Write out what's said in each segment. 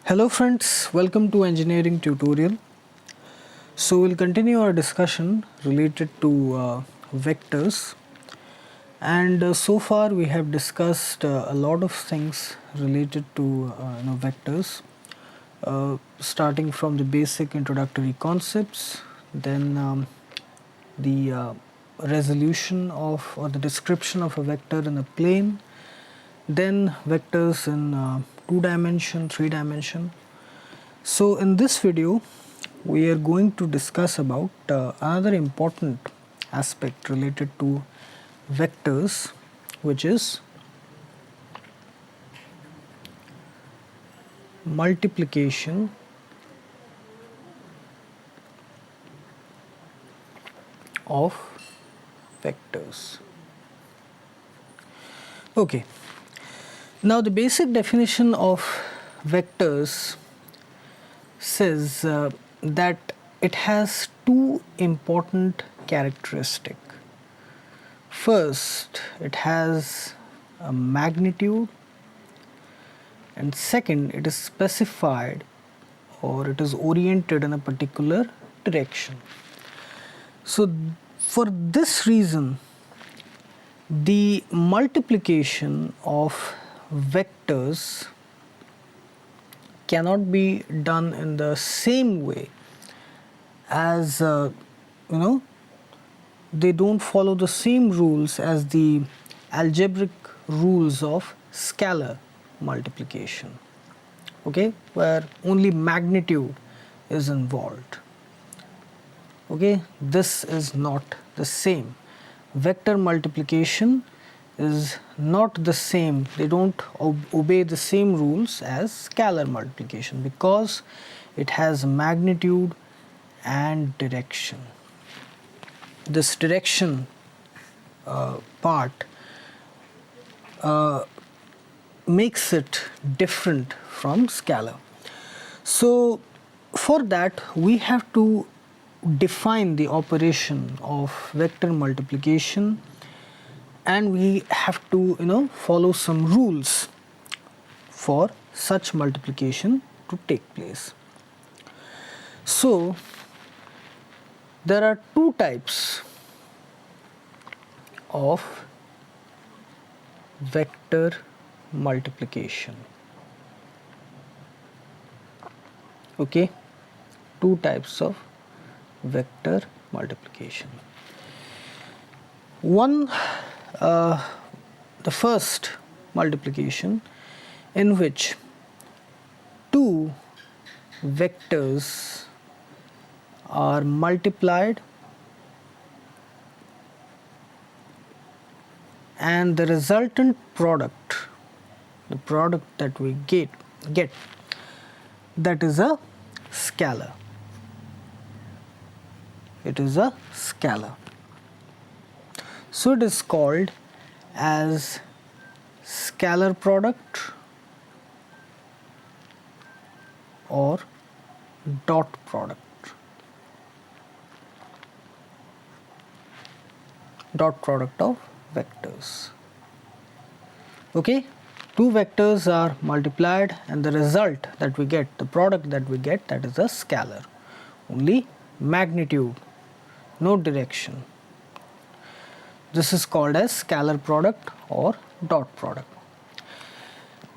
Hello friends, welcome to engineering tutorial. So we'll continue our discussion related to vectors, and so far we have discussed a lot of things related to vectors, starting from the basic introductory concepts, then the resolution of or the description of a vector in a plane, then vectors in 2 dimension, 3 dimension. So in this video we are going to discuss about another important aspect related to vectors, which is multiplication of vectors. Okay, now the basic definition of vectors says that it has two important characteristics. First, it has a magnitude, and second, it is specified or it is oriented in a particular direction. So for this reason, the multiplication of vectors cannot be done in the same way as they don't follow the same rules as the algebraic rules of scalar multiplication, okay, where only magnitude is involved. Okay, this is not the same. Vector multiplication is not the same. They don't obey the same rules as scalar multiplication because it has magnitude and direction. This direction part makes it different from scalar. So for that we have to define the operation of vector multiplication, and we have to follow some rules for such multiplication to take place. So there are two types of vector multiplication. Okay, two types of vector multiplication. One, the first multiplication in which two vectors are multiplied and the resultant product, the product that we get, that is a scalar. It is a scalar. So it is called as scalar product or dot product. Dot product of vectors. Okay, two vectors are multiplied and the result that we get, the product that we get, that is a scalar. Only magnitude, no direction. This is called as scalar product or dot product.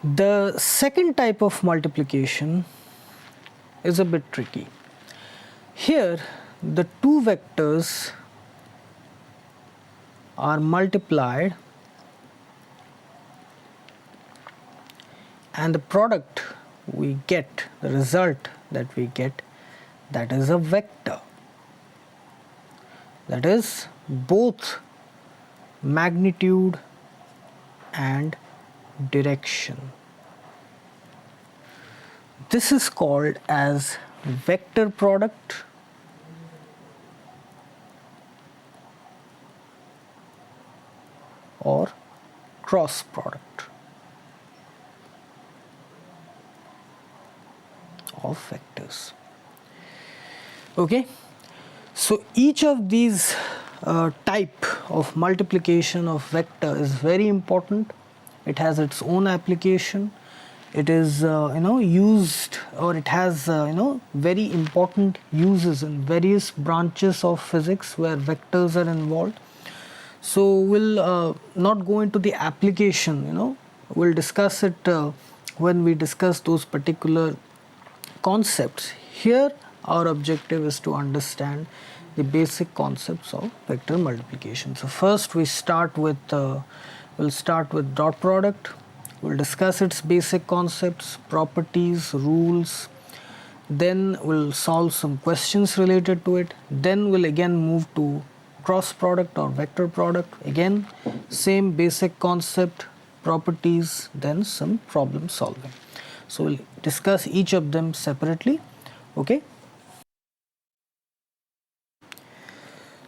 The second type of multiplication is a bit tricky. Here the two vectors are multiplied and the product we get, the result that we get, that is a vector. That is both magnitude and direction. This is called as vector product or cross product of vectors. Okay, so each of these type of multiplication of vector is very important. It has its own application. It is used, or it has very important uses in various branches of physics where vectors are involved. So we'll not go into the application, we'll discuss it when we discuss those particular concepts. Here our objective is to understand the basic concepts of vector multiplication. So first we'll start with dot product. We'll discuss its basic concepts, properties, rules. Then we'll solve some questions related to it. Then we'll again move to cross product or vector product. Again, same basic concept, properties, then some problem solving. So we'll discuss each of them separately. Okay.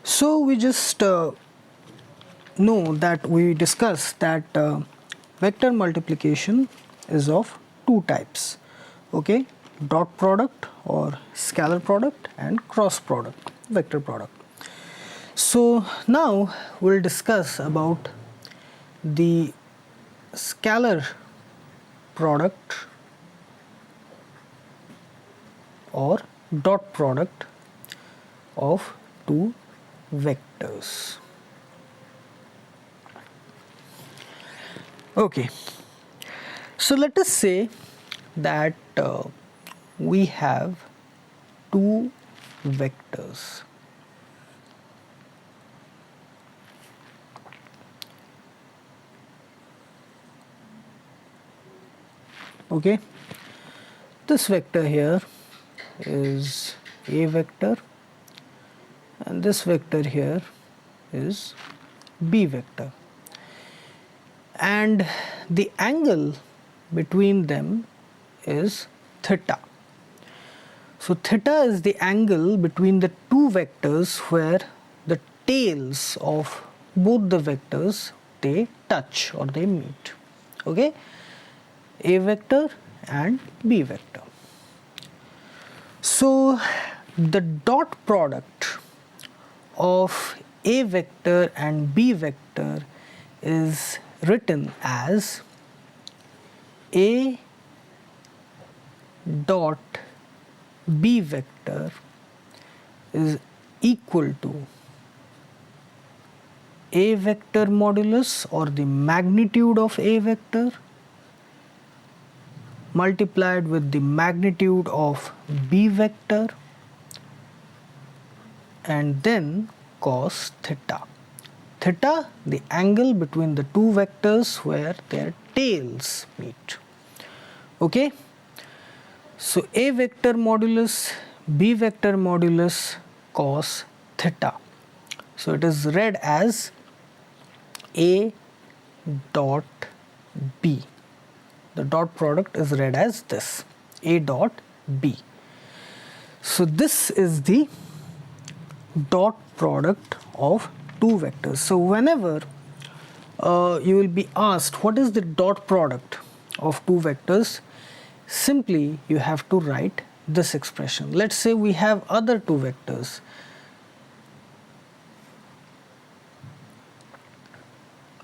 So we just know that we discussed that vector multiplication is of two types. Okay, dot product or scalar product and cross product, vector product. So now we'll discuss about the scalar product or dot product of two vectors. Okay, so let us say that we have two vectors. Okay, this vector here is A vector and this vector here is B vector, and the angle between them is theta. So theta is the angle between the two vectors where the tails of both the vectors they touch or they meet. Okay, A vector and B vector. So the dot product of A vector and B vector is written as A dot B vector is equal to A vector modulus or the magnitude of A vector multiplied with the magnitude of B vector and then cos theta. Theta, the angle between the two vectors where their tails meet. Okay, so A vector modulus, B vector modulus cos theta. So it is read as A dot B. The dot product is read as this, A dot B. So this is the dot product of two vectors. So whenever you will be asked what is the dot product of two vectors, simply you have to write this expression. Let's say we have other two vectors.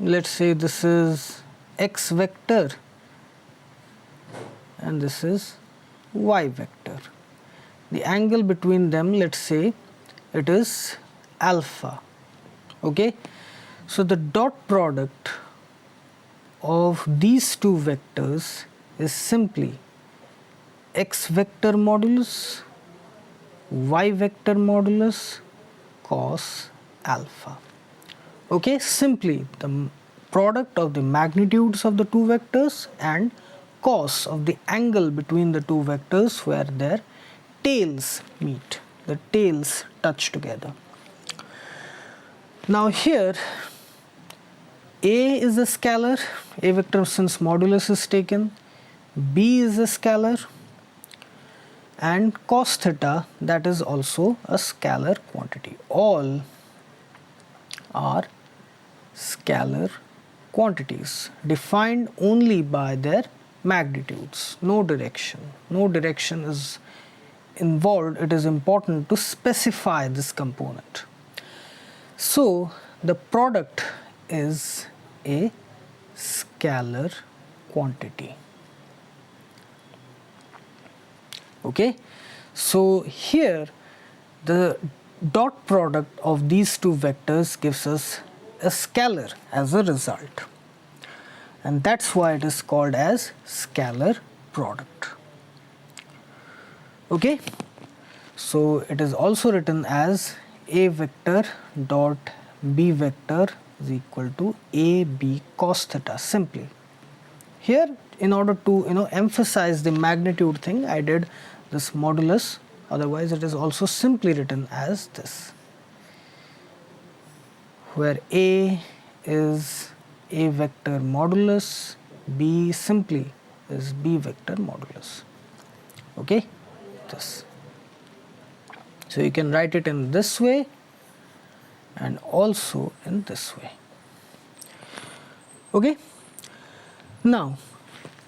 Let's say this is x vector and this is y vector. The angle between them, let's say it is alpha. Okay, so the dot product of these two vectors is simply x vector modulus y vector modulus cos alpha. Okay, simply the product of the magnitudes of the two vectors and cos of the angle between the two vectors where their tails meet, the tails touch together. Now here A is a scalar, A vector since modulus is taken, B is a scalar, and cos theta, that is also a scalar quantity. All are scalar quantities defined only by their magnitudes, no direction. No direction is involved. It is important to specify this component. So the product is a scalar quantity. Okay, so here the dot product of these two vectors gives us a scalar as a result, and that's why it is called as scalar product. Okay, so it is also written as a vector dot b vector is equal to ab cos theta simply. Here, in order to emphasize the magnitude thing, I did this modulus, otherwise it is also simply written as this, where a is a vector modulus, b simply is b vector modulus. Okay, this. So you can write it in this way and also in this way. Okay, now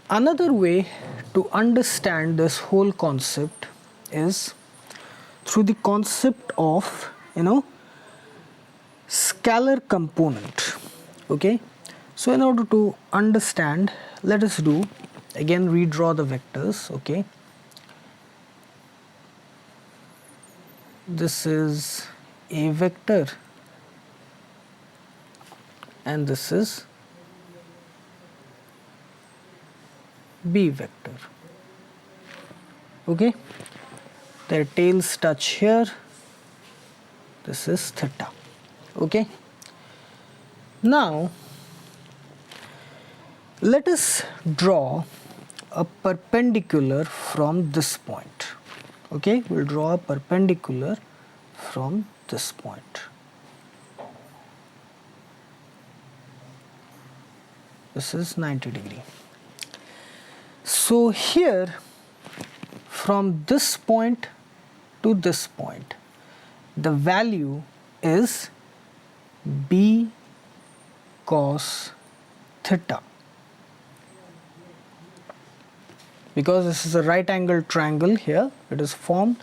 another way to understand this whole concept is through the concept of scalar component. Okay, so in order to understand, let us do again redraw the vectors. Okay, this is a vector and this is b vector. Okay, their tails touch here, this is theta. Okay, now let us draw a perpendicular from this point. Okay, we'll draw a perpendicular from this point. This is 90 degree. So here from this point to this point, the value is b cos theta. Because this is a right angled triangle here, it is formed,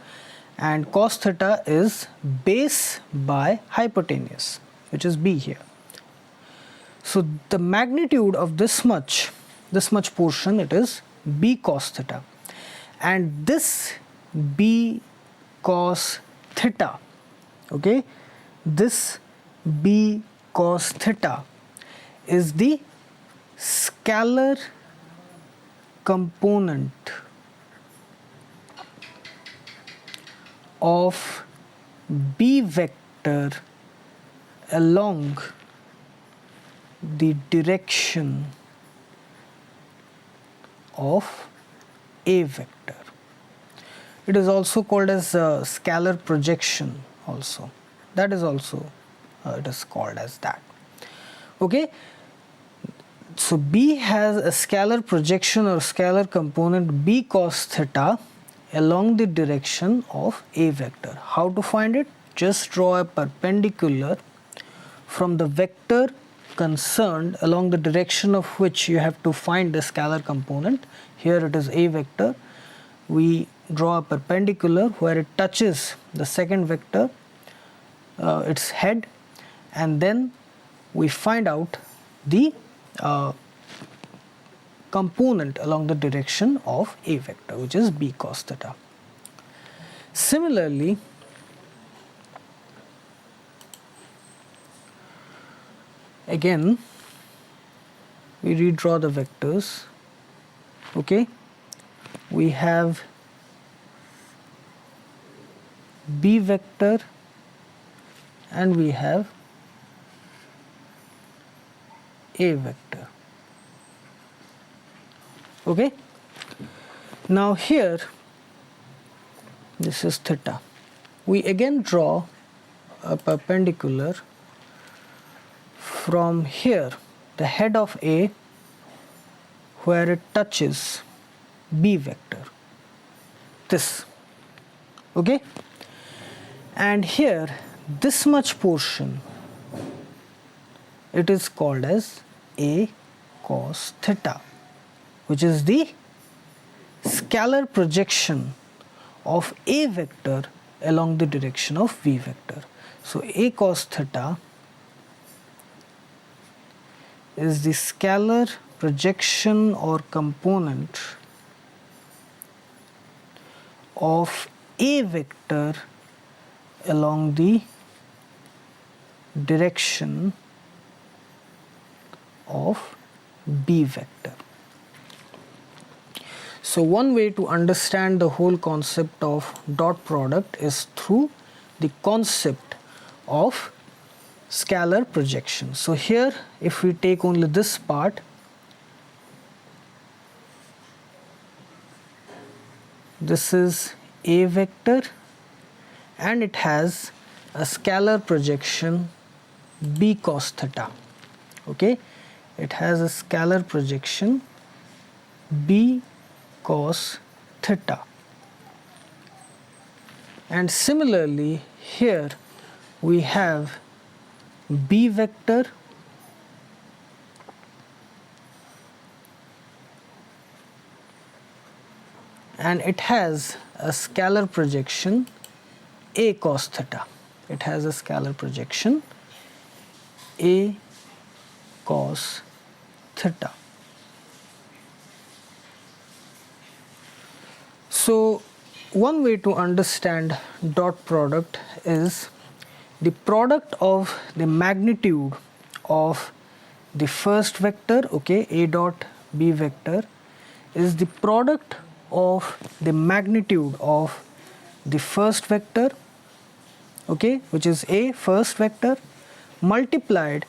and cos theta is base by hypotenuse, which is b here. So the magnitude of this much portion, it is b cos theta, and this b cos theta, okay, this b cos theta is the scalar component of b vector along the direction of a vector. It is also called as scalar projection also. That is also it is called as that. Okay, so b has a scalar projection or scalar component b cos theta along the direction of a vector. How to find it? Just draw a perpendicular from the vector concerned along the direction of which you have to find the scalar component. Here it is a vector. We draw a perpendicular where it touches the second vector, its head, and then we find out the component along the direction of a vector, which is b cos theta. Similarly, again we redraw the vectors. Okay, we have b vector and we have a vector. Okay, now here this is theta. We again draw a perpendicular from here, the head of A, where it touches b vector, this. Okay, and here this much portion, it is called as a cos theta, which is the scalar projection of a vector along the direction of v vector. So a cos theta is the scalar projection or component of A vector along the direction of B vector. So one way to understand the whole concept of dot product is through the concept of scalar projection. So here, if we take only this part, this is A vector and it has a scalar projection B cos theta. Okay, it has a scalar projection B cos theta. And similarly here we have B vector and it has a scalar projection A cos theta. It has a scalar projection A cos theta. So one way to understand dot product is the product of the magnitude of the first vector, okay, A dot B vector, is the product of the magnitude of the first vector, okay, which is A first vector, multiplied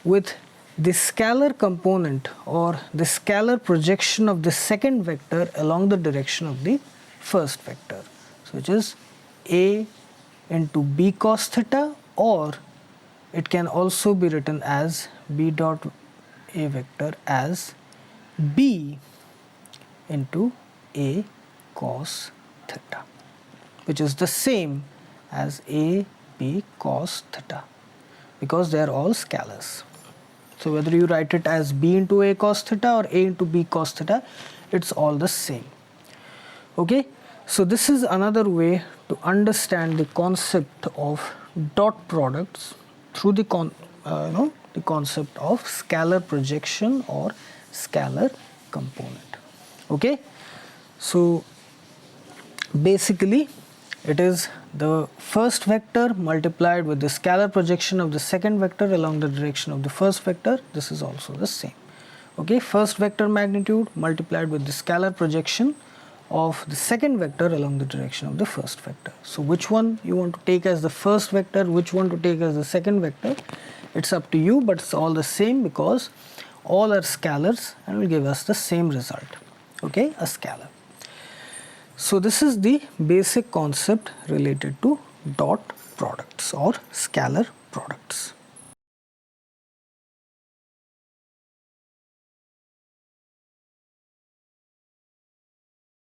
with the scalar component or the scalar projection of the second vector along the direction of the first vector, so which is A into B cos theta, or it can also be written as B dot A vector as B into A cos theta, which is the same as A B cos theta because they are all scalars. So whether you write it as B into A cos theta or A into B cos theta, it's all the same. Okay, so this is another way to understand the concept of dot products through the concept of scalar projection or scalar component. Okay, so basically it is the first vector multiplied with the scalar projection of the second vector along the direction of the first vector. This is also the same. Okay, first vector magnitude multiplied with the scalar projection of the second vector along the direction of the first vector. So which one you want to take as the first vector, which one to take as the second vector, it's up to you, but it's all the same because all are scalars and will give us the same result. Okay, a scalar. So this is the basic concept related to dot products or scalar products.